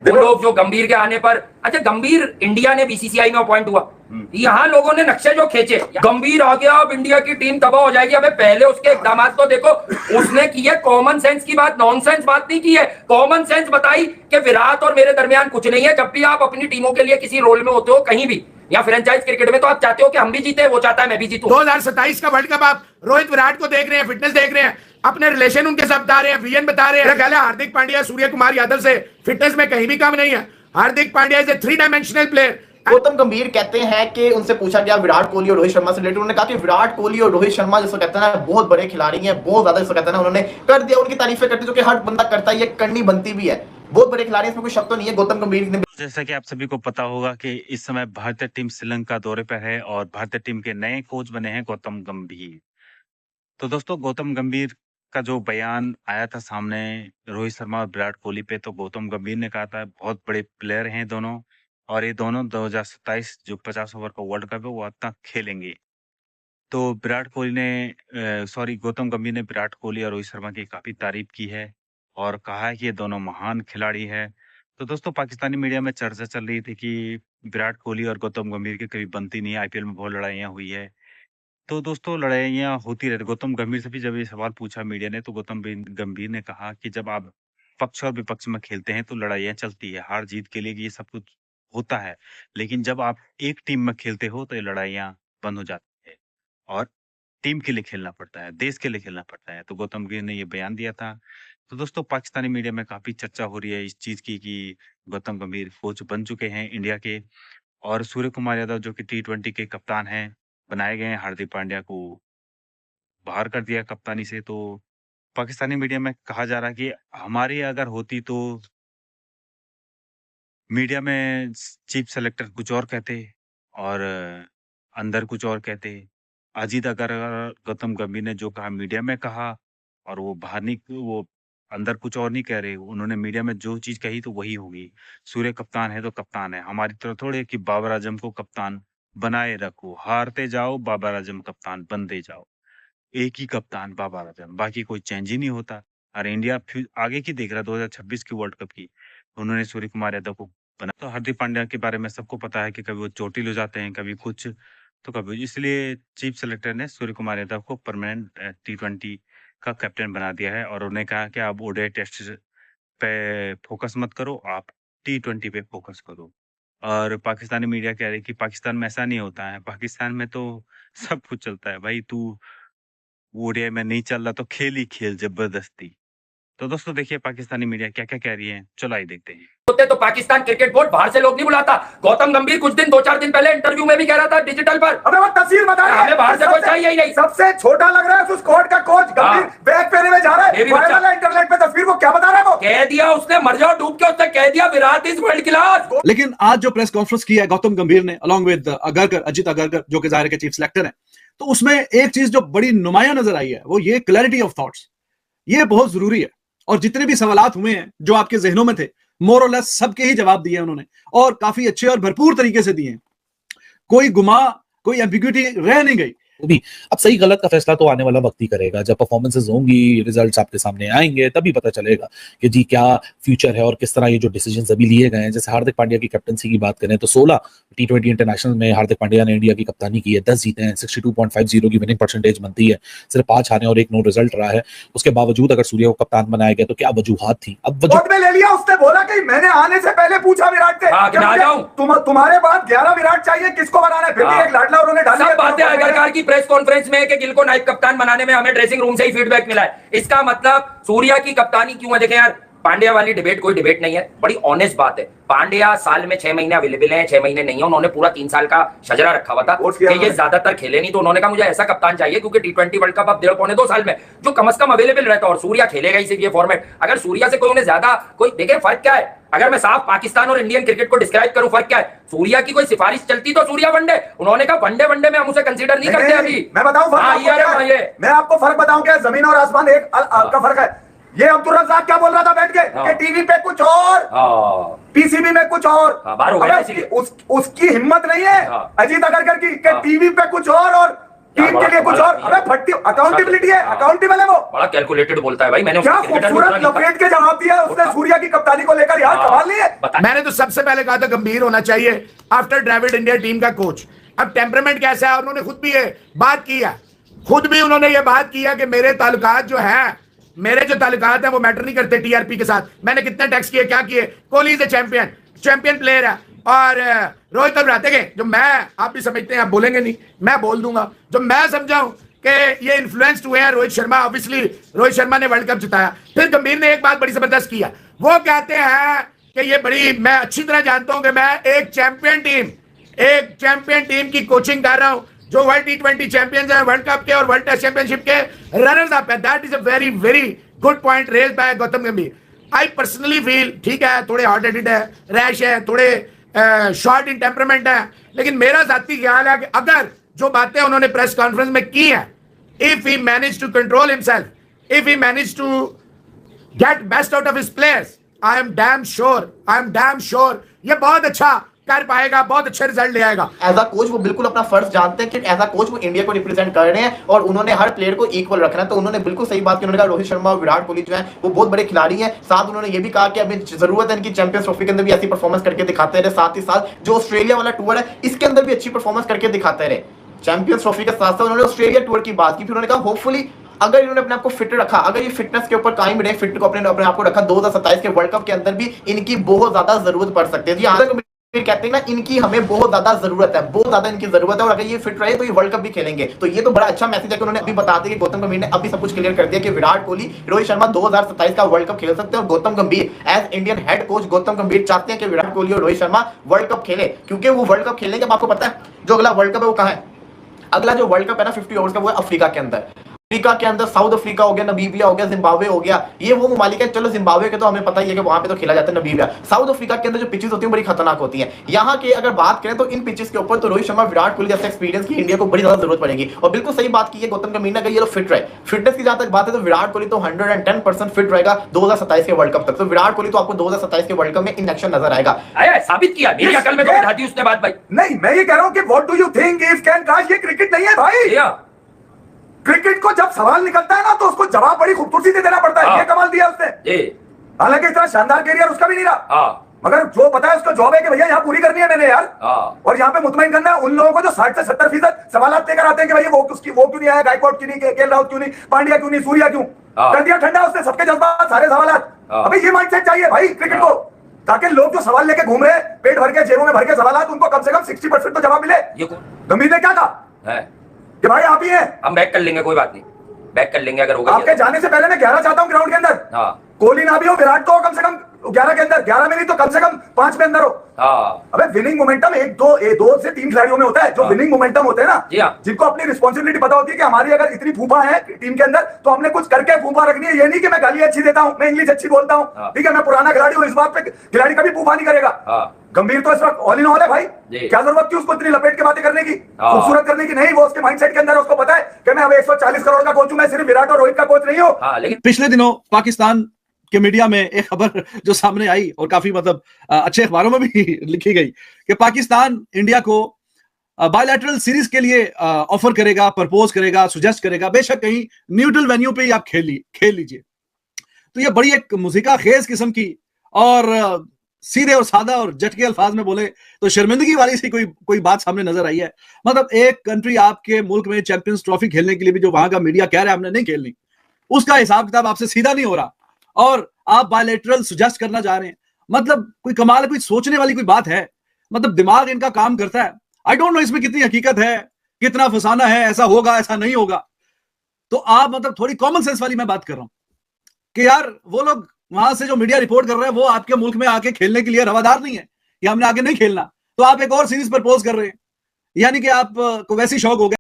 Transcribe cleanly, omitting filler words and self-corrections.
वो लोग जो गंभीर के आने पर, अच्छा गंभीर इंडिया ने बीसीसीआई में अपॉइंट हुआ, यहाँ लोगों ने नक्शे जो खींचे, गंभीर आ गया अब इंडिया की टीम तबाह हो जाएगी। अबे पहले उसके इकदाम तो देखो, उसने की है कॉमन सेंस की बात, नॉनसेंस बात नहीं की है। कॉमन सेंस बताई कि विराट और मेरे दरमियान कुछ नहीं है। जब भी आप अपनी टीमों के लिए किसी रोल में होते हो कहीं भी, या फ्रेंचाइज क्रिकेट में, तो आप चाहते हो कि हम भी जीते, वो चाहता है मैं भी जीतूं। 2027 का वर्ल्ड कप आप रोहित विराट को देख रहे हैं, फिटनेस देख रहे हैं, अपने रिलेशन उनके साथ बता रहे हैं, विजन बता रहे हैं। मेरा ख्याल है हार्दिक पांड्या सूर्य कुमार यादव से फिटनेस में कहीं भी कम नहीं है। Hardik Pandya is a 3 dimensional player. Gautam Gambhir कहते हैं कि उनसे पूछा गया विराट कोहली और रोहित शर्मा से रिलेटेड, उन्होंने कहा कि विराट कोहली और रोहित शर्मा जिसको कहते हैं ना बहुत बड़े खिलाड़ी हैं, बहुत ज्यादा जिसको कहते हैं ना, उन्होंने कर दिया, उनकी तारीफें करते जो कि हर बंदा करता है, ये करनी बनती भी है, बहुत बड़े खिलाड़ी, इसमें कोई शक तो नहीं है। गौतम गंभीर ने, जैसा कि आप सभी को पता होगा कि इस समय भारतीय टीम श्रीलंका दौरे पर है और भारतीय टीम के नए कोच बने हैं गौतम गंभीर। तो दोस्तों गौतम गंभीर का जो बयान आया था सामने रोहित शर्मा और विराट कोहली पे, तो गौतम गंभीर ने कहा था बहुत बड़े प्लेयर हैं दोनों, और ये दोनों 2027 जो 50 ओवर का वर्ल्ड कप है वो अब तक खेलेंगे। तो विराट कोहली ने गौतम गंभीर ने विराट कोहली और रोहित शर्मा की काफी तारीफ की है और कहा है कि ये दोनों महान खिलाड़ी है। तो दोस्तों पाकिस्तानी मीडिया में चर्चा चल रही थी कि विराट कोहली और गौतम गंभीर की कभी बनती नहीं है, आईपीएल में बहुत लड़ाइयाँ हुई है। तो दोस्तों लड़ाइयाँ होती रहती। गौतम गंभीर से भी जब ये सवाल पूछा मीडिया ने, तो गंभीर ने कहा कि जब आप पक्ष और विपक्ष में खेलते हैं तो लड़ाइयाँ चलती है, हार जीत के लिए ये सब कुछ होता है, लेकिन जब आप एक टीम में खेलते हो तो ये लड़ाइयाँ बंद हो जाती है और टीम के लिए खेलना पड़ता है, देश के लिए खेलना पड़ता है। तो गौतम गंभीर ने ये बयान दिया था। तो दोस्तों पाकिस्तानी मीडिया में काफी चर्चा हो रही है इस चीज की कि गौतम गंभीर कोच बन चुके हैं इंडिया के, और सूर्य कुमार यादव जो कि T20 के कप्तान हैं बनाए गए हैं, हार्दिक पांड्या को बाहर कर दिया कप्तानी से। तो पाकिस्तानी मीडिया में कहा जा रहा है कि हमारी अगर होती तो मीडिया में चीफ सेलेक्टर कुछ और कहते और अंदर कुछ और कहते। अजीत अगर गौतम गंभीर ने जो कहा मीडिया में कहा, और वो बाहर नहीं, वो अंदर कुछ और नहीं कह रहे। उन्होंने मीडिया में जो चीज कही तो वही होगी। सूर्य कप्तान है तो कप्तान है, हमारी तरह थोड़े कि बाबर आजम को कप्तान बनाए रखो, हारते जाओ बाबर आजम कप्तान बनते जाओ, एक ही कप्तान बाबर आजम, बाकी कोई चेंज ही नहीं होता। और इंडिया फिर आगे की देख रहा है 2026 की वर्ल्ड कप की, उन्होंने सूर्य कुमार यादव को बना। तो हार्दिक पांड्या के बारे में सबको पता है कि कभी वो चोटिल हो जाते हैं, कभी कुछ तो कभी, इसलिए चीफ सेलेक्टर ने सूर्य कुमार यादव को परमानेंट T20 का कैप्टन बना दिया है और उन्हें कहा कि आप ओडीआई टेस्ट पे फोकस मत करो, आप T20 पे फोकस करो। और पाकिस्तानी मीडिया कह रही है कि पाकिस्तान में ऐसा नहीं होता है, पाकिस्तान में तो सब कुछ चलता है भाई, तू ओडीआई में नहीं चल रहा तो खेल ही खेल जबरदस्ती। तो दोस्तों देखिए पाकिस्तानी मीडिया क्या क्या कह रही है, चलो आइए देखते हैं। होते तो पाकिस्तान क्रिकेट बोर्ड बाहर से लोग नहीं बुलाता। गौतम गंभीर कुछ दिन 2-4 दिन पहले इंटरव्यू में भी कह रहा था डिजिटल पर, अबे वो तस्वीर बता रहा है, हमें बाहर से कोई चाहिए ही नहीं। सबसे छोटा लग रहा है उस स्क्वाड का कोच गंभीर बैग पहने हुए जा रहा है, वायरल है इंटरनेट पे तस्वीर। वो क्या बता रहा है, वो कह दिया उसने, मर जाओ डूब के, उसने कह दिया विराट इज वर्ल्ड क्लास। लेकिन आज जो प्रेस कॉन्फ्रेंस की है गौतम गंभीर ने अलॉन्ग विद अजीत अगरकर जो कि जाहिर के चीफ सेलेक्टर हैं, तो उसमें एक चीज जो बड़ी नुमाया नजर आई है वो ये क्लैरिटी ऑफ थॉट्स। ये बहुत जरूरी है, और जितने भी सवालात हुए हैं जो आपके जहनों में थे मोर और लेस सबके ही जवाब दिए उन्होंने, और काफी अच्छे और भरपूर तरीके से दिए। कोई गुमा, कोई एम्बिग्यूटी रह नहीं गई। वो भी अब सही गलत का फैसला तो आने वाला वक्त ही करेगा, जब परफॉर्मेंसेज होंगी, रिजल्ट्स आपके सामने आएंगे, तभी पता चलेगा कि जी क्या फ्यूचर है और किस तरह ये जो डिसीजंस अभी लिए गए हैं। जैसे हार्दिक पांड्या की कैप्टनसी की बात करें तो 16 T20 इंटरनेशनल में हार्दिक पांड्या ने इंडिया की कप्तानी की है, 10 जीते हैं, 62.50 की विनिंग परसेंटेज बनती है, सिर्फ 5 हारे और 1 नो रिजल्ट रहा है। उसके बावजूद अगर सूर्य को कप्तान बनाया गया तो क्या वजूहात थी? अब वजूहत में ले लिया उसने, बोला कि मैंने आने से पहले पूछा विराट से तुम्हारे बाद 11 विराट चाहिए, किसको बनाना है, फिर भी एक लाडला उन्होंने डाल दिया। सब बातें अग्रकर की प्रेस कॉन्फ्रेंस में कि गिल को नाइब कप्तान बनाने में हमें ड्रेसिंग रूम से ही फीडबैक मिला है। इसका मतलब सूर्या की कप्तानी क्यों है? देखें यार, पांड्या वाली डिबेट कोई डिबेट नहीं है, बड़ी ऑनेस्ट बात है। पांड्या साल में 6 महीने अवेलेबल हैं, 6 महीने नहीं है। उन्होंने पूरा 3 साल का शजरा रखा हुआ था कि ये ज्यादातर खेले नहीं, तो उन्होंने कहा मुझे ऐसा कप्तान चाहिए, क्योंकि T20 वर्ल्ड कप अब 1.5-2 साल में जो कम से कम अवेलेबल रहता है, और सूर्या खेलेगा ही सिर्फ ये फॉर्मेट। अगर सूर्या से कोई उन्हें ज्यादा कोई देखे, फर्क क्या है? अगर मैं साफ पाकिस्तान और इंडियन क्रिकेट को डिस्क्राइब करूं, फर्क क्या है? सूर्या की कोई सिफारिश चलती तो सूर्या वनडे, उन्होंने कहा वनडे में हम उसे कंसीडर नहीं करते अभी। मैं बताऊं मैं आपको फर्क बताऊं क्या? जमीन और आसमान एक का फर्क है। ये अब्दुल रज़ाक क्या बोल रहा था बैठ के कि टीवी पे कुछ और, पीसीबी में कुछ और। उसकी हिम्मत नहीं है अजीत अगरकर की कि टीवी पे कुछ और टीम के लिए कुछ और, अबे फट्टी अकाउंटेबिलिटी है, अकाउंटेबल है वो। बड़ा कैलकुलेटेड बोलता है भाई, मैंने क्या उसको क्रिकेटर में खूबसूरत उतना नहीं लपेट के जवाब दिया उसने सूर्या की कप्तानी को लेकर, यार हाँ। कमाल नहीं है। बता- मैंने तो सबसे पहले कहा था गंभीर होना चाहिए आफ्टर ड्रेविड इंडिया टीम का कोच। अब टेम्परामेंट कैसा है, उन्होंने खुद भी ये बात की है, खुद भी उन्होंने ये बात की है कि मेरे ताल्लुकात जो है वो मैटर नहीं करते टीआरपी के साथ। मैंने कितने टैक्स किए, क्या किए, Kohli is a champion player है। और रोहित अब रहते गए जो मैं, आप भी समझते हैं, आप बोलेंगे नहीं, मैं बोल दूंगा, जो मैं समझाऊं कि ये इन्फ्लुएंस्ड हुए हैं रोहित शर्मा। ऑब्वियसली रोहित शर्मा ने वर्ल्ड कप जिताया। फिर गंभीर ने एक बात बड़ी जबरदस्त किया, वो कहते हैं कि ये बड़ी, मैं अच्छी तरह जानता हूं कि मैं एक चैंपियन टीम की कोचिंग कर रहा हूं जो वर्ल्ड T20 चैंपियंस है, वर्ल्ड कप के और वर्ल्ड टेस्ट चैंपियनशिप के रनर्स अप है। That is a very very good point raise by Gautam Gambhir. I personally feel, ठीक है थोड़े हॉट हेडेड है, रैश है, थोड़े शॉर्ट इन टेम्परामेंट है, लेकिन मेरा जाती ख्याल है कि अगर जो बातें उन्होंने प्रेस कॉन्फ्रेंस में की है, if he manage to control himself, if he manage to get best out of his players, I am damn sure ये बहुत अच्छा कर पाएगा, बहुत अच्छे रिजल्ट ले आएगा। एज अ कोच वो बिल्कुल अपना फर्ज जानते हैं कि एज अ कोच वो इंडिया को रिप्रेजेंट कर रहे हैं और उन्होंने हर प्लेयर को इक्वल रखना है। तो उन्होंने बिल्कुल सही बात की, उन्होंने कहा रोहित शर्मा और विराट कोहली जो है वो बहुत बड़े खिलाड़ी हैं। साथ उन्होंने ये भी कहा कि अभी जरूरत है इनकी चैंपियंस ट्रॉफी के अंदर भी ऐसी परफॉर्मेंस करके दिखाते रहे, साथ ही साथ जो ऑस्ट्रेलिया वाला टूर है इसके अंदर भी अच्छी परफॉर्मेंस करके दिखाते रहे। चैंपियंस ट्रॉफी के साथ साथ उन्होंने ऑस्ट्रेलिया टूर की बात की, फिर उन्होंने कहा होपफुली अगर इन्होंने अपने आप को फिट रखा, अगर ये फिटनेस के ऊपर कायम रहे, फिट को अपने आप को रखा, 2027 के वर्ल्ड कप के अंदर भी इनकी बहुत ज्यादा जरूरत पड़ सकती है। जी हाँ, कहते हैं ना इनकी हमें बहुत ज्यादा जरूरत है, बहुत ज्यादा इनकी जरूरत है, और अगर ये फिट रहे तो ये वर्ल्ड कप भी खेलेंगे। तो ये तो बड़ा अच्छा मैसेज है कि उन्होंने अभी बता दिया कि गौतम गंभीर ने अभी सब कुछ क्लियर कर दिया कि विराट कोहली, रोहित शर्मा 2027 का वर्ल्ड कप खेल सकते हैं। और Gautam Gambhir as Indian head coach Gautam Gambhir चाहते हैं कि विराट कोहली और रोहित शर्मा वर्ल्ड कप खेले, क्योंकि वो वर्ल्ड कप खेलेंगे। अब आपको पता है जो अगला वर्ल्ड कप है वो कहां है? अगला जो वर्ल्ड कप है ना 50 ओवर्स का, वो है अफ्रीका के अंदर। अफ्रीका के अंदर साउथ अफ्रीका हो गया, नमीबिया हो गया, जिम्बाब्वे हो गया, ये वो ममालिक है। चलो जिम्बाब्वे के तो हमें पता ही है कि वहां पे तो खेला जाता है, नमीबिया। साउथ अफ्रीका के अंदर जो पिचेस होती हैं बड़ी खतरनाक होती हैं। यहाँ के अगर बात करें तो इन पिचेस के ऊपर तो रोहित शर्मा, विराट कोहली जैसे एक्सपीरियंस की इंडिया को बड़ी ज्यादा जरूरत पड़ेगी। और बिल्कुल सही बात की है गौतम गंभीर ने, अगर ये लोग फिट रहे, फिटनेस की जहां तक बात है तो विराट कोहली तो 110% फिट रहेगा 2027 के वर्ल्ड कप तक। तो विराट कोहली तो आपको 2027 के वर्ल्ड कप में इन एक्शन नजर आएगा। आया साबित किया, मेरी अकल में तो बैठा दी उसने बात भाई। नहीं, मैं ये कह रहा हूं कि what do you think if can काश, ये क्रिकेट नहीं है भाई। क्रिकेट को जब सवाल निकलता है ना तो उसको जवाब बड़ी खूबसूरती से देना पड़ता है। ये कमाल दिया उसने। हालांकि इतना शानदार कैरियर उसका भी नहीं रहा, मगर जो पता है उसका जॉब है कि भैया यहाँ पूरी करनी है मैंने यार। और यहाँ पे मुतमईन करना है उन लोगों को जो 60 से 70% सवाल लेकर आते हैं कि भाई वो क्यों नहीं आया, गायकवाड क्यों नहीं, केएल राहुल क्यों नहीं, पांड्या क्यों नहीं, सूर्या क्यों, कर दिया ठंडा उसने सबके जज्बात, सारे सवाल। अभी ये माइंडसेट चाहिए भाई क्रिकेट को, ताकि लोग जो सवाल लेके घूम रहे पेट भर के, जेबों में भर के सवाल, उनको कम से कम 60% तो जवाब मिले। गंभीर ने क्या कहा कि भाई आप ही हैं, हम बैक कर लेंगे, कोई बात नहीं, बैक कर लेंगे। अगर होगा आपके जाने से पहले मैं 11 चाहता हूं ग्राउंड के अंदर। कोहली ना भी हो, विराट को कम से कम 11 के अंदर, 11 में नहीं तो कम से कम 5 में अंदर हो। अबे विनिंग मोमेंटम दो से 3 खिलाड़ियों में होता है, जो विनिंग मोमेंटम होते हैं ना, जिनको अपनी रिस्पॉन्सिबिलिटी पता होती है कि हमारी अगर इतनी फूफा है टीम के अंदर तो हमने कुछ करके फूफा रखनी है। ये नहीं कि मैं गाली अच्छी देता हूं, मैं इंग्लिश अच्छी बोलता हूं, ठीक है, मैं पुराना खिलाड़ी हूं, इस बात पे खिलाड़ी कभी फूफा नहीं करेगा। गंभीर तो इस वक्त ऑल इन ऑल है भाई, क्या जरूरत थी उसको इतनी लपेट के बातें करने की, खूबसूरत करने की? नहीं, वो उसके माइंडसेट के अंदर उसको पता है कि मैं अब 140 करोड़ का कोच हूं, मैं सिर्फ विराट और रोहित का कोच नहीं हूं। लेकिन पिछले दिनों पाकिस्तान के मीडिया में एक खबर जो सामने आई और काफी मतलब अच्छे अखबारों में भी लिखी गई कि पाकिस्तान इंडिया को बायलैटरल सीरीज के लिए ऑफर करेगा, प्रपोज करेगा, सुजेस्ट करेगा, बेशक कहीं न्यूट्रल वेन्यू पे ही आप खेल लीजिए। तो ये बड़ी एक मुज़िका खेज किस्म की और सीधे और सादा और जट के अल्फाज में बोले तो शर्मिंदगी वाली सी कोई बात सामने नजर आई है। मतलब एक कंट्री आपके मुल्क में चैंपियंस ट्रॉफी खेलने के लिए भी जो वहां का मीडिया कह रहा है हमने नहीं खेलनी, उसका हिसाब किताब आपसे सीधा नहीं हो रहा और आप बायलैटरल सुजेस्ट करना चाह रहे हैं। मतलब कोई कमाल, कोई सोचने वाली कोई बात है? मतलब दिमाग इनका काम करता है। आई डोंट नो इसमें कितनी हकीकत है, कितना फसाना है, ऐसा होगा ऐसा नहीं होगा। तो आप मतलब थोड़ी कॉमन सेंस वाली मैं बात कर रहा हूं कि यार वो लोग वहां से जो मीडिया रिपोर्ट कर रहे हैं वो आपके मुल्क में आके खेलने के लिए रवादार नहीं है कि हमने आगे नहीं खेलना, तो आप एक और सीरीज प्रपोज कर रहे हैं, यानी कि आप को वैसी शौक हो गया।